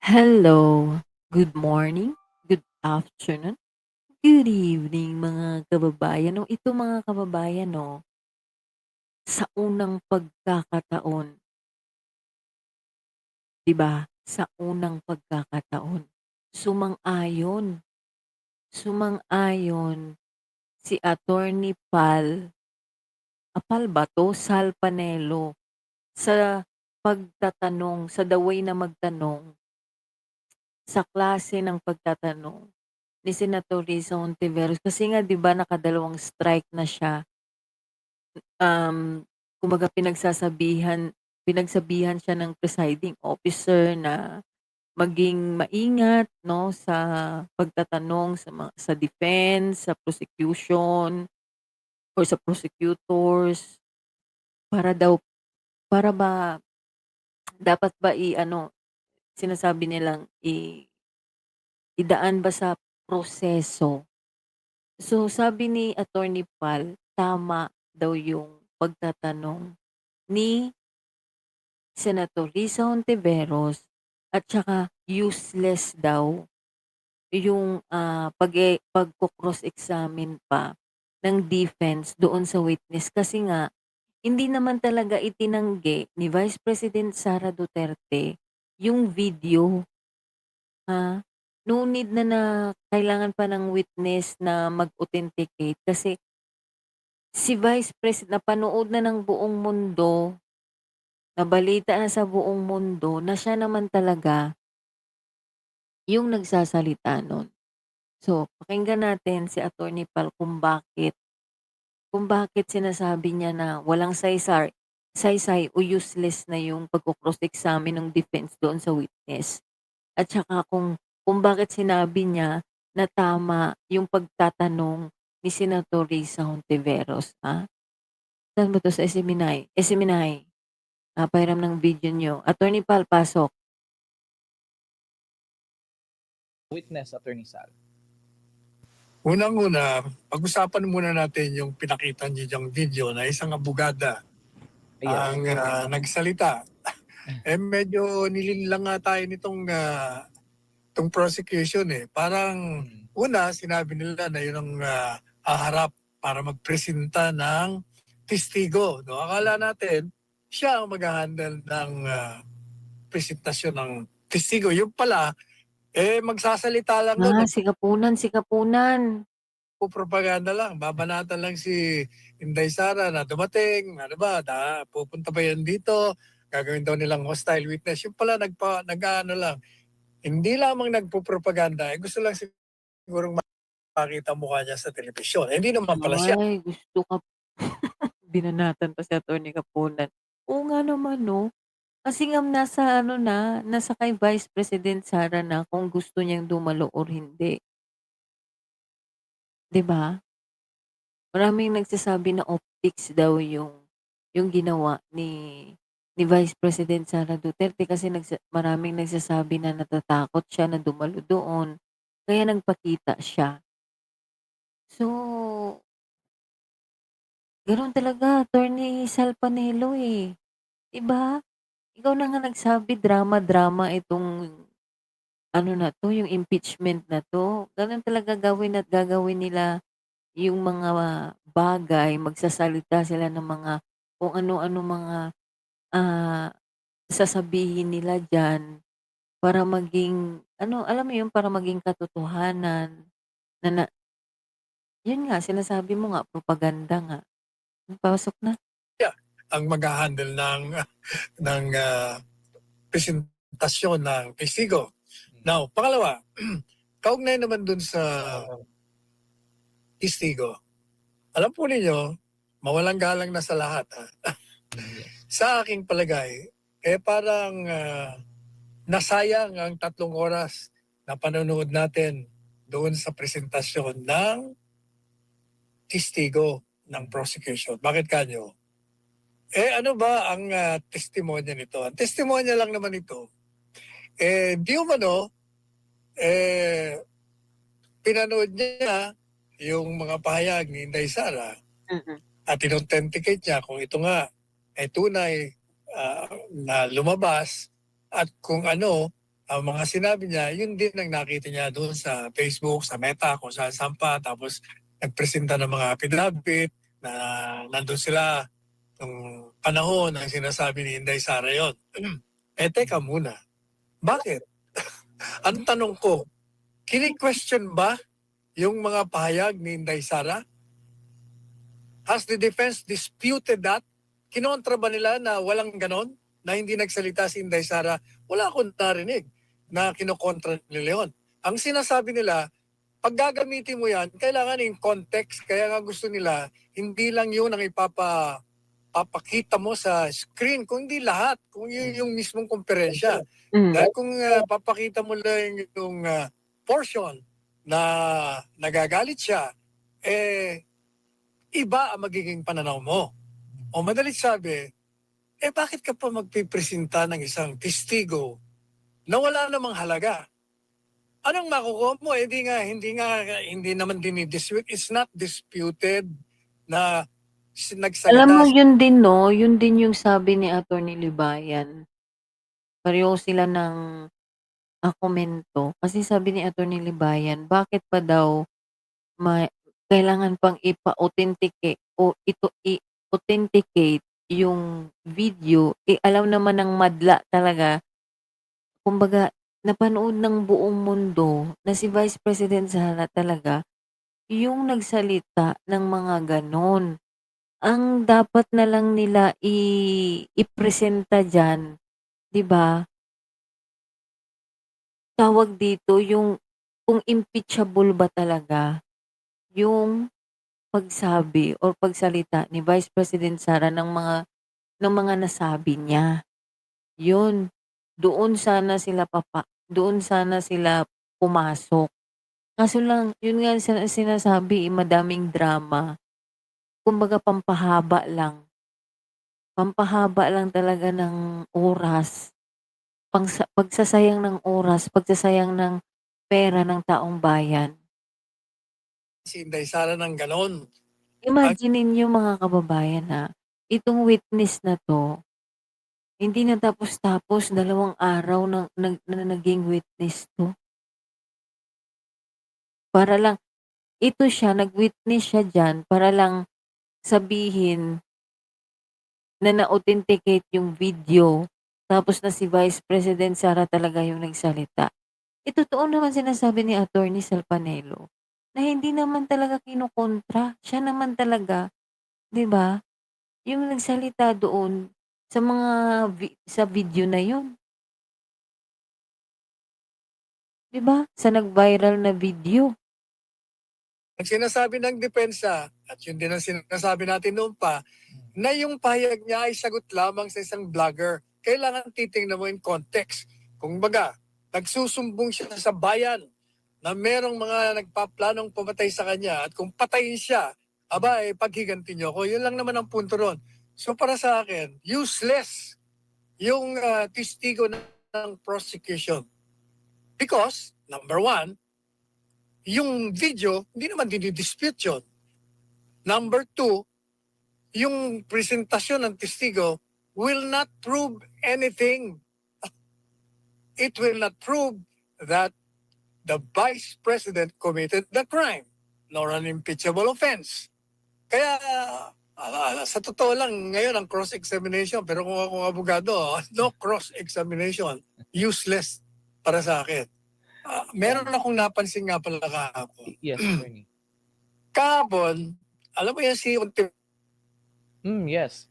Hello, good morning, good afternoon, good evening mga kababayan. Ito mga kababayan 'sa unang pagkakataon, 'di ba, sa unang pagkakataon, sumang-ayon, sumang-ayon si Attorney Pal ba 'to, Sal Panelo sa pagtatanong, sa the way na magtanong, sa klase ng pagtatanong ni Senator Risa Hontiveros kasi nga 'di ba nakadalawang strike na siya, kumbaga pinagsabihan siya ng presiding officer na maging maingat 'no, sa pagtatanong sa defense, sa prosecution, or sa prosecutors para daw para ba dapat ba sinasabi nilang idaan ba sa proseso. So, sabi ni Attorney Pal, tama daw yung pagtatanong ni Senator Risa Hontiveros at saka useless daw yung, pagko-cross-examine pa ng defense doon sa witness kasi nga hindi naman talaga itinanggi ni Vice President Sara Duterte yung video, ha. No need na kailangan pa ng witness na mag-authenticate kasi si Vice napanood na ng buong mundo, nabalita na sa buong mundo na siya naman talaga yung nagsasalita nun. So, pakinggan natin si Attorney Pal kung bakit sinasabi niya na walang saysay o useless na yung pagko-cross-examine ng defense doon sa witness. At saka kung bakit sinabi niya na tama yung pagtatanong ni Senator Risa Hontiveros, ha? Saan ba 'to sa SMNI? SMNI, pahiram ng video niyo. Attorney Pal, pasok. Witness, Attorney Sal. Unang-una, pag-usapan muna natin yung pinakita niyo diyang video na isang abogada ang nagsalita. Medyo nililang nga tayo nitong tong prosecution eh. Parang una, sinabi nila na yun ang haharap para magpresenta ng testigo. No? Akala natin, siya ang mag-handle ng presentasyon ng testigo. Yung pala, magsasalita lang doon. Sikapunan. Propaganda lang, babanatan lang si Inday Sara na dumating, ano ba, pupunta ba yan dito, gagawin daw nilang hostile witness. Yung pala nag-ano lang, hindi lamang nagpo-propaganda, gusto lang sigurong makita mukha niya sa telebisyon. Hindi naman pala siya. Ay, gusto ka binanatan pa si Attorney Kapunan. Oo nga naman 'no. Kasi nga nasa kay Vice President Sara na kung gusto niyang dumalo or hindi, 'di ba? Maraming nagsasabi na optics daw yung ginawa ni Vice President Sara Duterte kasi maraming nagsasabi na natatakot siya na dumalo doon, kaya nagpakita siya. So, gano'n talaga Attorney Sal Panelo, 'di ba? Ikaw na nga nagsabi drama-drama itong ano na 'to, yung impeachment na 'to. Gano'n talaga gawin at gagawin nila yung mga bagay, magsasalita sila ng mga kung ano-ano mga, ah, sasabihin nila diyan para maging ano, alam mo yun, para maging katotohanan na yun nga sinasabi mo nga propaganda nga. Pasok na. Ang mag-handle ng presentasyon ng testigo. Now, pangalawa, kaugnay naman dun sa testigo. Alam po ninyo, mawalang galang na sa lahat. Ha? Sa aking palagay, parang nasayang ang 3 oras na panonood natin doon sa presentasyon ng testigo ng prosecution. Bakit kanyo? Ano ba ang testimonya nito? Ang testimonya lang naman ito, di umano, pinanood niya yung mga pahayag ni Inday Sara Mm. at in-authenticate niya kung ito nga ay tunay na lumabas at kung ano ang mga sinabi niya, yun din ang nakita niya doon sa Facebook, sa Meta, kung saan pa. Tapos nagpresenta ng mga affidavit na nandun sila nung panahon ng sinasabi ni Inday Sara yun. Teka muna, bakit? Ang tanong ko, kini-question ba yung mga pahayag ni Inday Sara? Has the defense disputed that? Kinontra ba nila na walang ganon? Na hindi nagsalita si Inday Sara? Wala akong narinig na kinokontra nila yun. Ang sinasabi nila, pag gagamitin mo yan, kailangan yung context. Kaya nga gusto nila, hindi lang yun ang papakita mo sa screen, kung hindi lahat, kung yun yung mismong konferensya. Dahil kung papakita mo lang yung portion na nagagalit siya, iba ang magiging pananaw mo. O madalit sabi, bakit ka pa magpipresenta ng isang testigo na wala namang halaga? Anong makukuha mo? Hindi naman dinidispute. It's not disputed na Alam mo nagsalita yun din 'no, yun din yung sabi ni Attorney Libayan. Pareho sila ng, komento. Kasi sabi ni Attorney Libayan, bakit pa daw ma kailangan pang i-authenticate yung video, alam naman ng madla talaga, kumbaga napanood ng buong mundo na si Vice President Sara talaga yung nagsalita ng mga gano'n. Ang dapat na lang nila ipresenta diyan, 'di ba, tawag dito, yung kung impeachable ba talaga yung pagsabi or pagsalita ni Vice President Sara ng mga nasabi niya. Yun, doon sana sila pumasok. Kaso lang, yun nga sinasabi, madaming drama. Kumbaga pampahaba lang talaga ng oras, pagsasayang ng oras, pagsasayang ng pera ng taong bayan. si Inday Sara ng ganon. Imagine ninyo mga kababayan na itong witness na 'to, hindi natapos-tapos 2 araw na naging witness 'to. Para lang nag-witness siya diyan para lang sabihin na na-authenticate yung video, tapos na si Vice President Sara talaga yung nagsalita. Totoo naman sinasabi ni Attorney Salpanelo na hindi naman talaga kinokontra, siya naman talaga, 'di ba, yung nagsalita doon sa mga sa video na yun, 'di ba, sa nag-viral na video. Ang sinasabi ng depensa, at yun din ang sinasabi natin noon pa, na yung pahayag niya ay sagot lamang sa isang vlogger. Kailangan titingnan mo yung context. Kung baga, nagsusumbong siya sa bayan na merong mga nagpaplanong pumatay sa kanya at kung patayin siya, paghiganti niyo ako. Yun lang naman ang punto ron. So para sa akin, useless yung testigo ng prosecution. Because, number one, yung video, hindi naman dinidispute yun. Number two, yung presentasyon ng testigo will not prove anything. It will not prove that the Vice President committed the crime nor an impeachable offense. Kaya sa totoo lang, ngayon ang cross-examination, pero kung ako abogado, no cross-examination, useless para sa akin. Meron akong napansin nga pala kahapon. Yes, attorney. Kahapon, alam mo yan si Unti, Yes.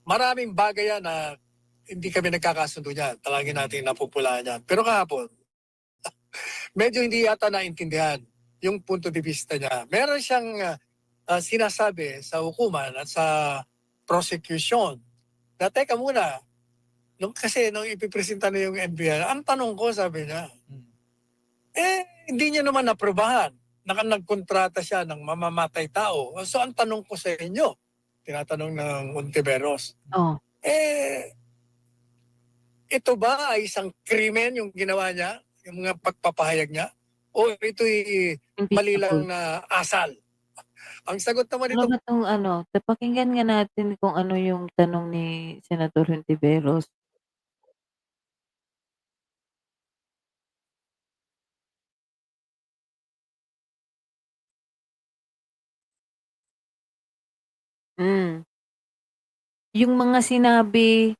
maraming bagay yan na hindi kami nagkakasundo niyan. Talagin natin napupulaan yan. Pero kahapon, medyo hindi yata naintindihan yung punto de vista niya. Meron siyang sinasabi sa hukuman at sa prosecution na teka muna, nung ipipresenta na yung NBI, ang tanong ko, sabi niya, hindi niya naman naprobahan. Nagkontrata siya ng mamamatay tao. So ang tanong ko sa inyo, tinatanong ng Ontiveros, Oh, ito ba ay isang krimen yung ginawa niya, yung mga pagpapahayag niya? O ito'y mali lang impeachable. na asal? Ang sagot naman Ano ito, ba 'tong pakinggan nga natin kung ano yung tanong ni Senator Hontiveros. Hmm, yung mga sinabi,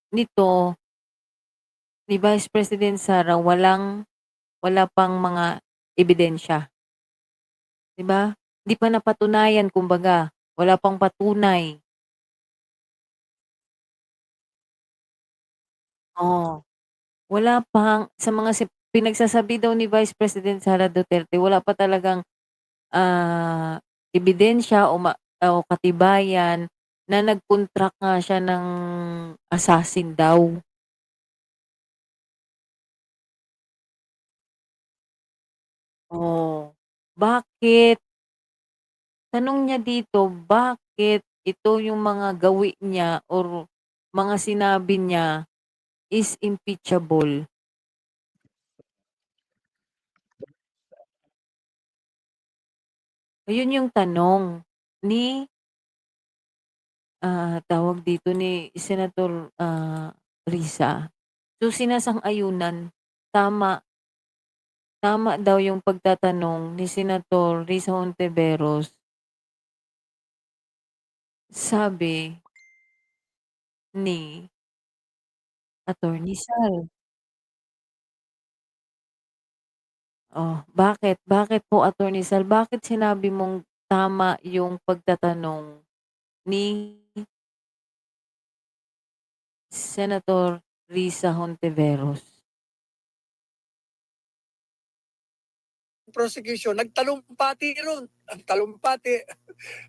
nito ni Vice President Sara wala pang mga ebidensya, 'di ba? Hindi pa napatunayan kumbaga, wala pang patunay. Oo, wala pang sa mga pinagsasabi daw ni Vice President Sara Duterte wala pa talagang, ebidensya o katibayan na nag-contract nga siya ng assassin daw. Oh, bakit? Tanong niya dito, bakit ito yung mga gawi niya or mga sinabi niya is impeachable? Ayun yung tanong ni, tawag dito, ni Senator, Risa. So, sinasang-ayunan, tama tama daw yung pagtatanong ni Senator Risa Hontiveros, sabi ni Attorney Sal. Oh, bakit? Bakit po Attorney Sal, bakit sinabi mong tama yung pagtatanong ni Senator Risa Hontiveros? prosecution, nagtalumpati ron. Ang talumpati,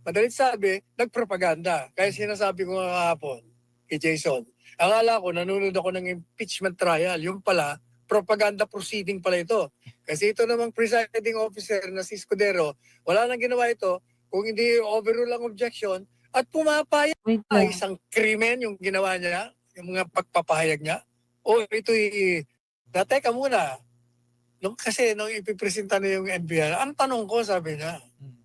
madalit sabi, nagpropaganda. Kaya sinasabi ko nga kahapon kay Jason, akala ko nanonood ako ng impeachment trial. Yung pala, propaganda proceeding pala ito. Kasi ito namang presiding officer na si Escudero, wala nang ginawa ito kung hindi overrule ang objection at pumapayag Wait na lang, isang krimen yung ginawa niya, yung mga pagpapahayag niya. O ito'y, teka muna, nung ipipresenta na yung NBI, ang tanong ko, sabi niya, Mm.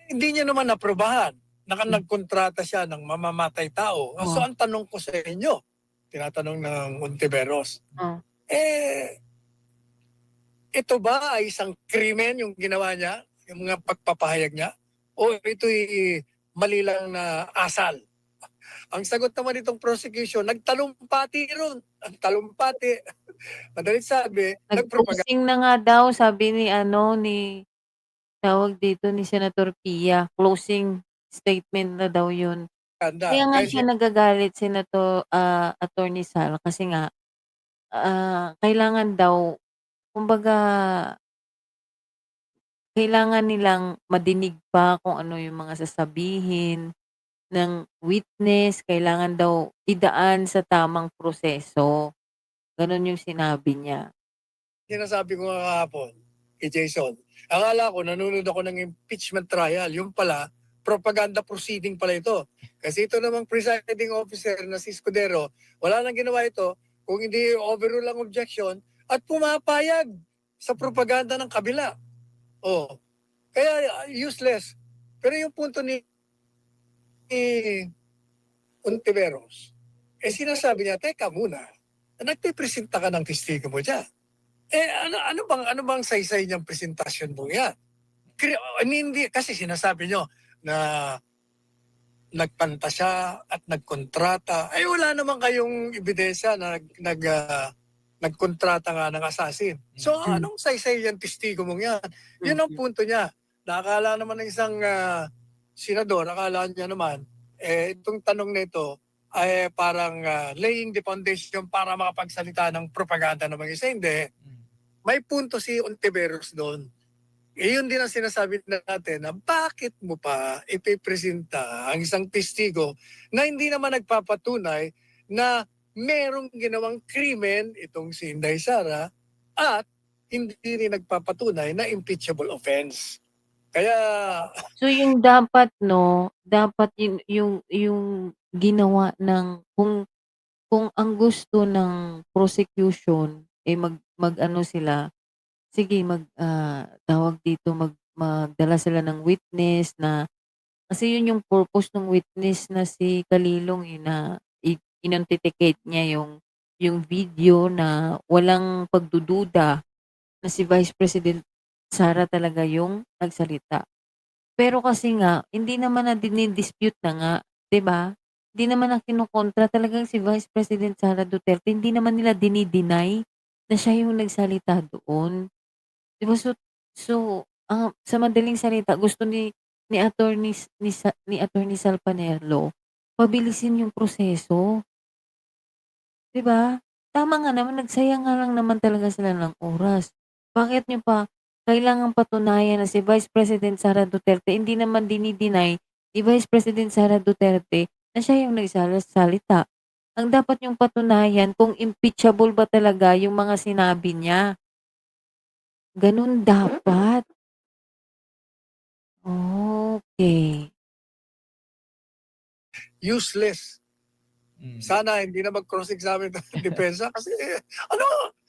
hindi niya naman naprobahan. hmm, Nagkontrata siya ng mamamatay tao. So oh, ang tanong ko sa inyo, tinatanong ng Ontiveros, oh. eh, ito ba ay isang krimen yung ginawa niya, yung mga pagpapahayag niya? O ito'y mali lang na asal? Ang sagot naman itong prosecution, nagtalumpati ron. Ang talumpati, madalit sabi, nagpropaganda Nag-closing na nga daw sabi ni ano, ni tawag dito, ni Senator Pia, closing statement na daw yun. Kaya nga kaya siya nagagalit Attorney Sal kasi nga, kailangan daw kumbaga kailangan nilang madinig pa kung ano yung mga sasabihin ng witness, kailangan daw idaan sa tamang proseso, gano'n yung sinabi niya. sinasabi ko nga kahapon kay Jason, akala ko nanonood ako ng impeachment trial. Yung pala, propaganda proceeding pala ito. Kasi ito namang presiding officer na si Escudero, wala nang ginawa ito kung hindi overrule ang objection at pumapayag sa propaganda ng kabila. Oh, kaya useless. Pero yung punto ni Ontiveros, sinasabi niya, teka muna, nagpipresenta ka ng testigo mo dyan. Ano bang saysay niyang presentasyon mo yan? Hindi, kasi sinasabi nyo na nagpanta siya at nagkontrata. Ay wala naman kayong ebidensya na nagkontrata nga ng assassin. So Hmm, anong saysay yung testigo mong yan? Yun ang mm. punto niya. Nakakala naman ng isang senador, akala niya naman, itong tanong nito ay parang laying the foundation para makapagsalita ng propaganda ng mga isa. Hindi, Mm. may punto si Ontiveros doon. Yun din ang sinasabi natin na bakit mo pa ipipresenta ang isang testigo na hindi naman nagpapatunay na merong ginawang krimen itong si Inday Sara at hindi rin nagpapatunay na impeachable offense. Kaya So yung dapat 'no, dapat yung ginawa ng kung ang gusto ng prosecution, eh, mag-ano sila, sige tawag dito, magdala sila ng witness na kasi yun yung purpose ng witness na si Kalilong, eh, na inauthenticate niya yung video na walang pagdududa na si Vice President Sara talaga yung nagsalita. Pero kasi nga hindi naman na dini-dispute na nga, 'di ba? Hindi naman na kinokontra talagang si Vice President Sara Duterte hindi naman nila dini-deny na siya yung nagsalita doon. 'Di ba sa madaling salita gusto ni Attorney Sal Panelo pabilisin yung proseso, 'di ba? Tama nga naman nagsayang nga lang naman talaga sila ng oras. Bakit niyo pa kailangang patunayan na si Vice President Sara Duterte hindi naman dini-deny ni Vice President Sara Duterte na siya yung salita. Ang dapat niyong patunayan kung impeachable ba talaga yung mga sinabi niya, gano'n dapat. Okey. Useless. Mm. Sana hindi na mag-cross-examine ng depensa kasi ano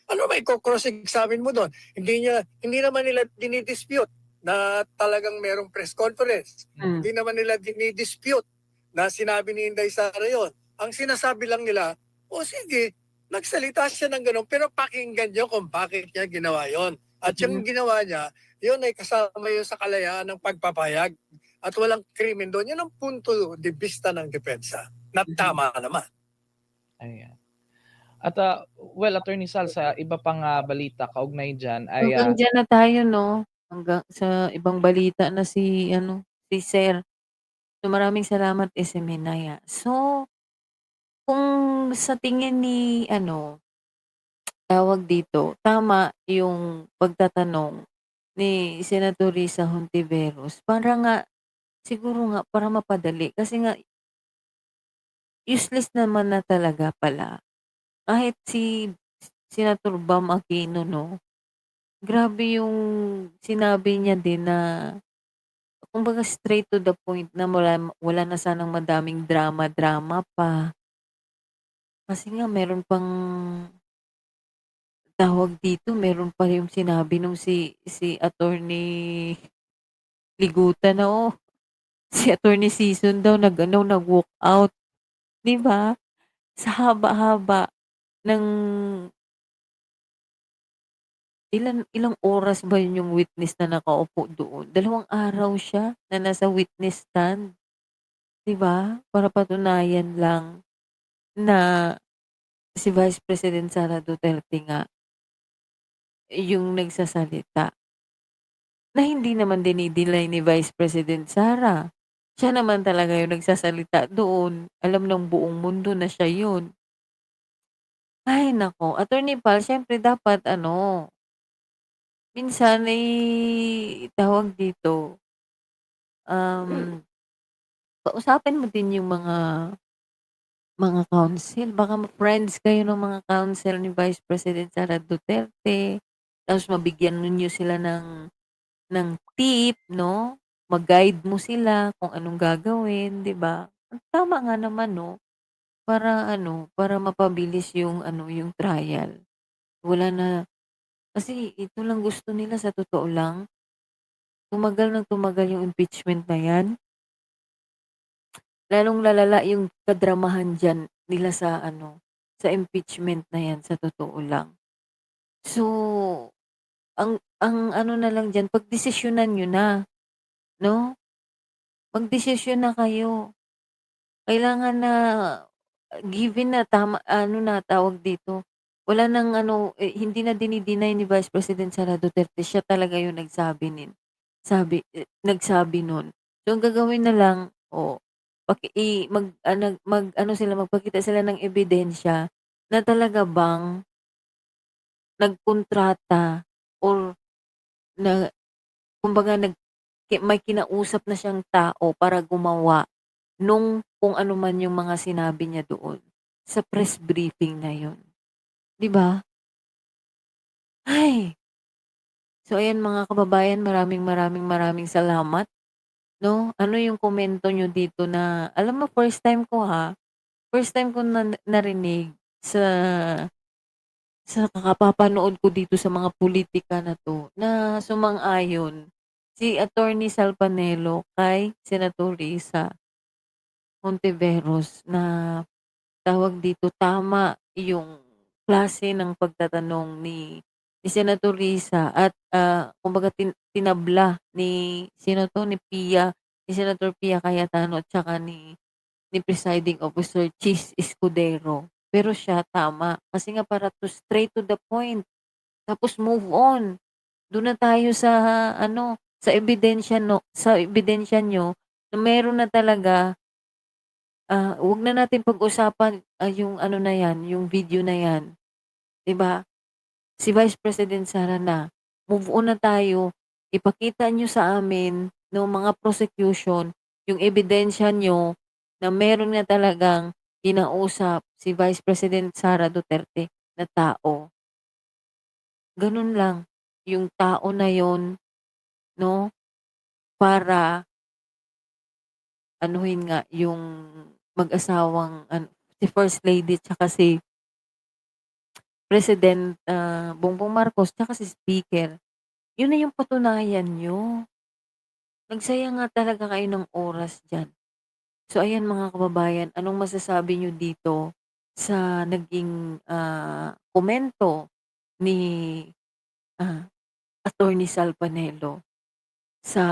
ano may cross-examine mo doon? Hindi naman nila dinidispute na talagang merong press conference. Hmm. Hindi naman nila dinidispute na sinabi ni Inday Sara yon. Ang sinasabi lang nila, o sige, nagsalita siya ng gano'n, pero pakinggan niyo kung bakit niya ginawa yon. At yung ginawa niya, yun ay kasama yun sa kalayaan ng pagpapayag at walang krimen doon. Yun ang punto de vista ng depensa na tama naman. Ayan. At, well, Attorney Sal, sa iba pang, balita kaugnay diyan ay, Hanggang diyan na tayo 'no, hanggang sa ibang balita na si ano, si Sir. So, maraming salamat Ese Minaya. So, kung sa tingin ni ano, tawag dito, tama yung pagtatanong ni Senator Risa Hontiveros, para nga siguro nga para mapadali kasi nga useless naman na talaga pala. Kahit si Senator Bam Aquino 'no, grabe yung sinabi niya din na kumbaga straight to the point na wala wala na sanang madaming drama-drama pa. Kasi nga meron pang tawag dito, meron pa yung sinabi nung si Attorney Liguta na, si Attorney Sison daw nag-ano, nag-walk out, 'di ba? Sa haba-haba ng ilang oras ba yun yung witness na nakaupo doon? 2 araw siya na nasa witness stand, 'di ba? Para patunayan lang na si Vice President Sara Duterte nga yung nagsasalita, na hindi naman dini-deny ni Vice President Sara. Siya naman talaga yung nagsasalita doon, alam ng buong mundo na siya yun. Ay naku, Attorney Pal siyempre dapat ano, minsan, tawag dito, um, kausapin mo din yung mga counsel, baka friends kayo ng mga counsel ni Vice President Sara Duterte, tapos mabigyan ninyo sila ng tip 'no, mag-guide mo sila kung anong gagawin, 'di ba? Tama nga naman 'no, para ano, para mapabilis yung ano, yung trial. Wala na kasi ito lang gusto nila sa totoo lang, tumagal ng tumagal yung impeachment na 'yan, lalong lalala yung kadramahan diyan nila sa ano, sa impeachment na 'yan sa totoo lang. So, ang ano na lang diyan pagdesisyonan niyo na, 'no? Magdesisyon na kayo. Kailangan na given na ano na, tawag dito, wala ng ano, hindi na dini-deny ni Vice President Sara Duterte, siya talaga yung nagsabi nun. So, ang gagawin na lang, mag-ano sila, magpakita sila ng ebidensya na talaga bang nagkontrata or na kumbaga may kinausap na siyang tao para gumawa nung kung ano man yung mga sinabi niya doon sa press briefing na yun, 'di ba? Ay, so ayan mga kababayan, maraming maraming maraming salamat 'no. Ano yung komento niyo dito na alam mo first time ko na narinig sa kakapapanood ko dito sa mga pulitika na 'to na sumang-ayon si Attorney Sal Panelo kay Senator Risa Hontiveros na tawag dito, tama yung klase ng pagtatanong ni ni Senator Risa at, kumbaga tinabla ni sino 'to, ni Senator Pia Cayetano at saka ni Presiding Officer Chis Escudero. Pero siya tama, kasi nga para straight to the point, tapos move on. Do'n na tayo sa ano, sa ebidensya niyo na meron na talaga, 'wag na natin pag-usapan, yung ano na 'yan, yung video na 'yan, 'di ba? Si Vice President Sara na, move on na tayo. Ipakita niyo sa amin nung mga prosecution yung ebidensya niyo na meron nga talagang kinausap si Vice President Sara Duterte na tao. Gano'n lang. Yung tao na yon 'no, para anuhin nga yung mag-asawang si First Lady tsaka si President, Bongbong Marcos tsaka si Speaker. Yun na yung patunayan niyo. Nagsayang nga talaga kayo ng oras diyan. So ayan mga kababayan, anong masasabi niyo dito sa naging, komento ni, ah, Attorney Sal Panelo sa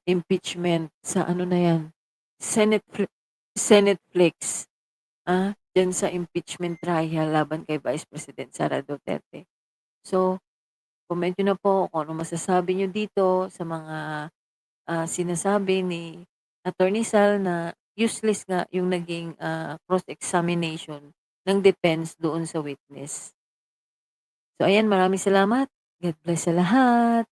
impeachment sa ano na 'yan, Senate fl Senate Flex, diyan sa impeachment trial laban kay Vice President Sara Duterte. So, comment niyo na po kung anong masasabi niyo dito sa mga sinasabi ni Attorney Sal na useless nga yung naging, cross-examination ng defense doon sa witness. So ayan, maraming salamat. God bless sa lahat.